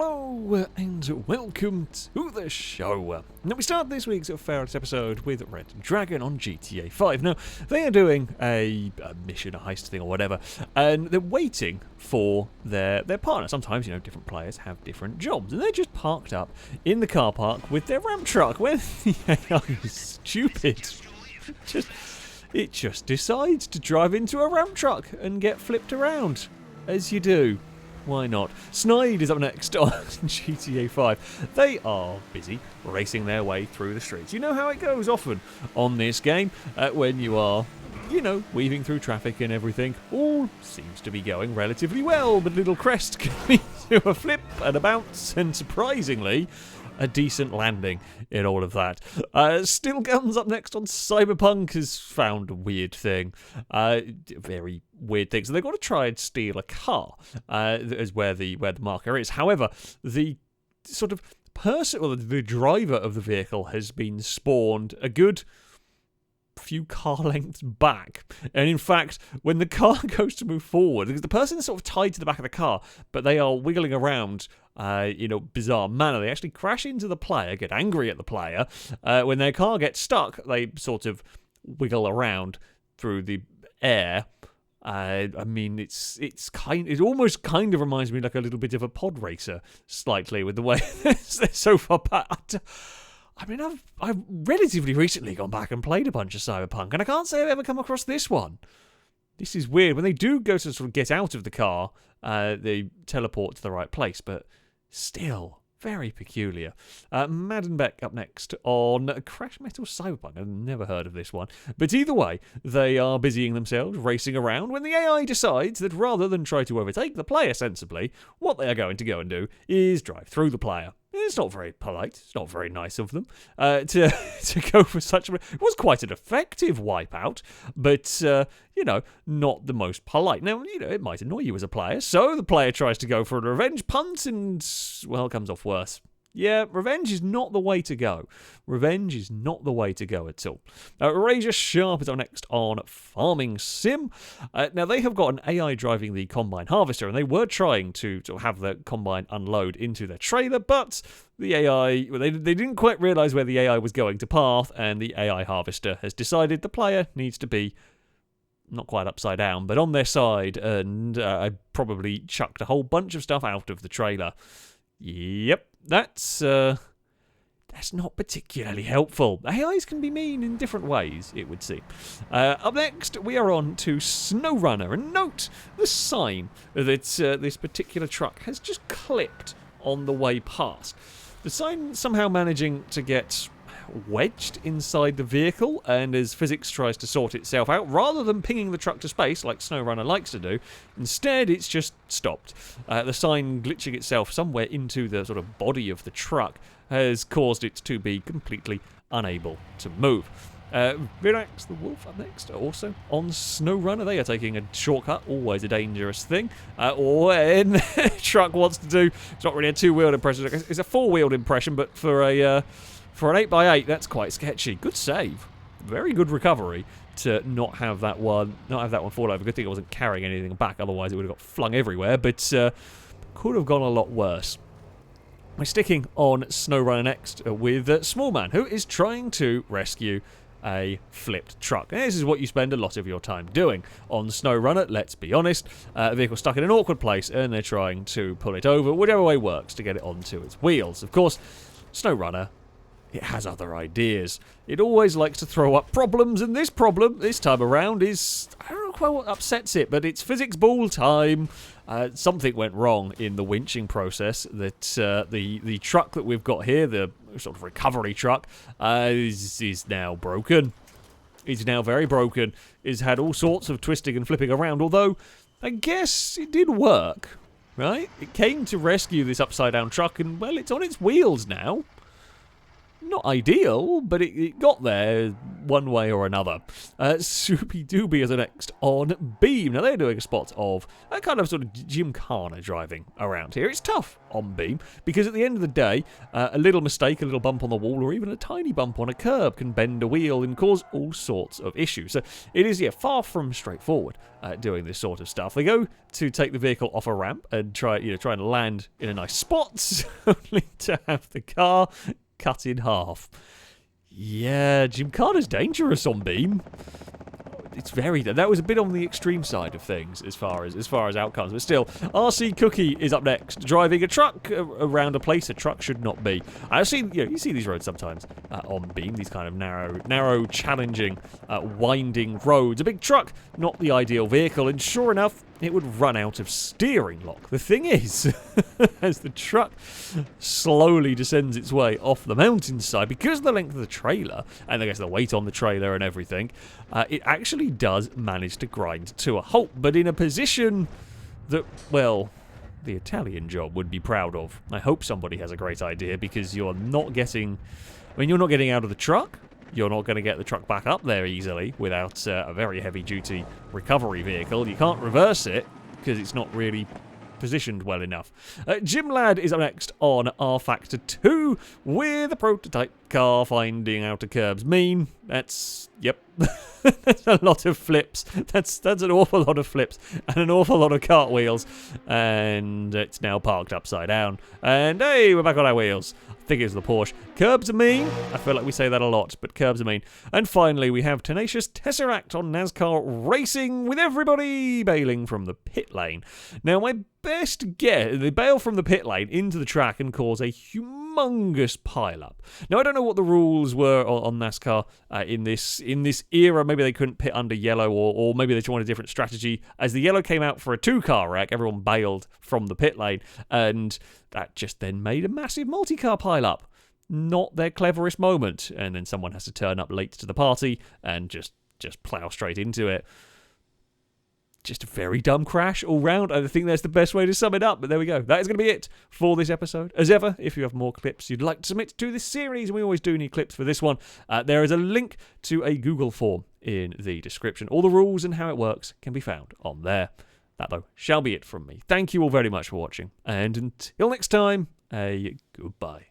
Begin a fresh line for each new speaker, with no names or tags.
Hello and welcome to the show. Now we start this week's Failrace episode with Red Dragon on GTA 5. Now they are doing a mission, a heist thing or whatever, and they're waiting for their partner. Sometimes, you know, different players have different jobs, and they're just parked up in the car park with their ramp truck where the AI is stupid. It just decides to drive into a ramp truck and get flipped around, as you do. Why not? Snide is up next on GTA 5. They are busy racing their way through the streets. You know how it goes often on this game when you are, you know, weaving through traffic and everything. All seems to be going relatively well, but little Crest can lead to a flip and a bounce, and surprisingly, a decent landing in all of that. Still Guns up next on Cyberpunk has found a weird thing. Very weird thing. So they've got to try and steal a car, is where the marker is. However, the sort of person, or the driver of the vehicle has been spawned a good few car lengths back, and in fact when the car goes to move forward, because the person is sort of tied to the back of the car but they are wiggling around bizarre manner, they actually crash into the player, get angry at the player. When their car gets stuck, they sort of wiggle around through the air. I mean, it almost kind of reminds me like a little bit of a pod racer, slightly, with the way they're so far back. I mean, I've relatively recently gone back and played a bunch of Cyberpunk, and I can't say I've ever come across this one. This is weird. When they do go to sort of get out of the car, they teleport to the right place, but still, very peculiar. Madden Beck up next on Crash Metal Cyberpunk. I've never heard of this one. But either way, they are busying themselves, racing around, when the AI decides that rather than try to overtake the player sensibly, what they are going to go and do is drive through the player. It's not very polite. It's not very nice of them to go for such a... It was quite an effective wipeout, but, not the most polite. Now, it might annoy you as a player, so the player tries to go for a revenge punt and, well, it comes off worse. Yeah, revenge is not the way to go. Revenge is not the way to go at all. Razor Sharp is our next on Farming Sim. Now, they have got an AI driving the Combine Harvester, and they were trying to have the Combine unload into their trailer, but the AI, they didn't quite realise where the AI was going to path, and the AI Harvester has decided the player needs to be not quite upside down, but on their side, and I probably chucked a whole bunch of stuff out of the trailer. Yep, that's not particularly helpful. AIs can be mean in different ways, it would seem. Up next, we are on to SnowRunner, and note the sign that this particular truck has just clipped on the way past. The sign somehow managing to get wedged inside the vehicle, and as physics tries to sort itself out, rather than pinging the truck to space like SnowRunner likes to do, instead it's just stopped. The sign glitching itself somewhere into the sort of body of the truck has caused it to be completely unable to move. Virax the Wolf up next, also on SnowRunner. They are taking a shortcut, always a dangerous thing. Or when the truck wants to do, it's not really a two-wheeled impression, it's a four-wheeled impression, but for an 8x8, that's quite sketchy. Good save. Very good recovery to not have that one fall over. Good thing I wasn't carrying anything back, otherwise it would have got flung everywhere, but could have gone a lot worse. We're sticking on SnowRunner next with Smallman, who is trying to rescue a flipped truck. And this is what you spend a lot of your time doing on SnowRunner, let's be honest. The vehicle's stuck in an awkward place, and they're trying to pull it over, whichever way works, to get it onto its wheels. Of course, SnowRunner, it has other ideas. It always likes to throw up problems, and this problem, this time around, is... I don't know quite what upsets it, but it's physics ball time. Something went wrong in the winching process, that the truck that we've got here, the sort of recovery truck, is now broken. It's now very broken. It's had all sorts of twisting and flipping around, although I guess it did work, right? It came to rescue this upside-down truck, and, well, it's on its wheels now. not ideal, but it got there one way or another. Soupy Dooby is the next on Beam. Now, they're doing a spot of a kind of sort of gymkhana driving around here. It's tough on Beam, because at the end of the day, a little mistake, a little bump on the wall, or even a tiny bump on a curb can bend a wheel and cause all sorts of issues. So it is, far from straightforward doing this sort of stuff. They go to take the vehicle off a ramp and try and land in a nice spot, only to have the car cut in half. Yeah, Gymkhana's dangerous on Beam. It's very... That was a bit on the extreme side of things as far as outcomes. But still, RC Cookie is up next, driving a truck around a place a truck should not be. I've seen... You see these roads sometimes on Beam, these kind of narrow, challenging, winding roads. A big truck, not the ideal vehicle, and sure enough, it would run out of steering lock. The thing is, as the truck slowly descends its way off the mountainside, because of the length of the trailer, and I guess the weight on the trailer and everything, it actually does manage to grind to a halt, but in a position that, well, the Italian job would be proud of. I hope somebody has a great idea, because you're not getting... you're not getting out of the truck. You're not going to get the truck back up there easily without a very heavy-duty recovery vehicle. You can't reverse it because it's not really positioned well enough. Jim Ladd is up next on R Factor 2 with a prototype car finding outer curbs mean. That's, yep, that's a lot of flips. That's an awful lot of flips and an awful lot of cartwheels. And it's now parked upside down. And hey, we're back on our wheels. I think it's the Porsche. Curbs are mean. I feel like we say that a lot, but curbs are mean. And finally, we have Tenacious Tesseract on NASCAR Racing with everybody bailing from the pit lane. Now, my best guess, they bail from the pit lane into the track and cause a humongous pile-up. Now, I don't know what the rules were on NASCAR in this era. Maybe they couldn't pit under yellow, or maybe they tried a different strategy. As the yellow came out for a two-car wreck, everyone bailed from the pit lane, and that just then made a massive multi-car pile-up. Not their cleverest moment, and then someone has to turn up late to the party and just plow straight into it. Just a very dumb crash all round. I think that's the best way to sum it up, but there we go. That is going to be it for this episode. As ever, if you have more clips you'd like to submit to this series, and we always do need clips for this one, there is a link to a Google form in the description. All the rules and how it works can be found on there. That, though, shall be it from me. Thank you all very much for watching, and until next time, a goodbye.